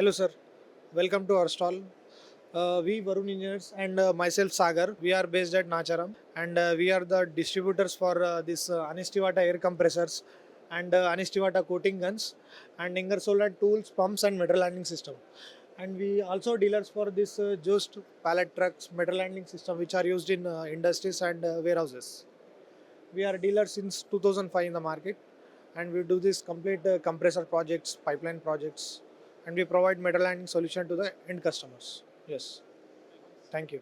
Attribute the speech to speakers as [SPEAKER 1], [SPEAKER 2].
[SPEAKER 1] Hello, sir. Welcome to our stall. We Varun engineers and myself Sagar. We are based at Nacharam, and we are the distributors for this Anistivata air compressors and Anistivata coating guns and Ingersoll tools, pumps, and metal landing system. And we also dealers for this just pallet trucks, metal handling system, which are used in industries and warehouses. We are dealers since 2005 in the market, and we do this complete compressor projects, pipeline projects, and we provide metal handling solution to the end customers. Yes, thank you.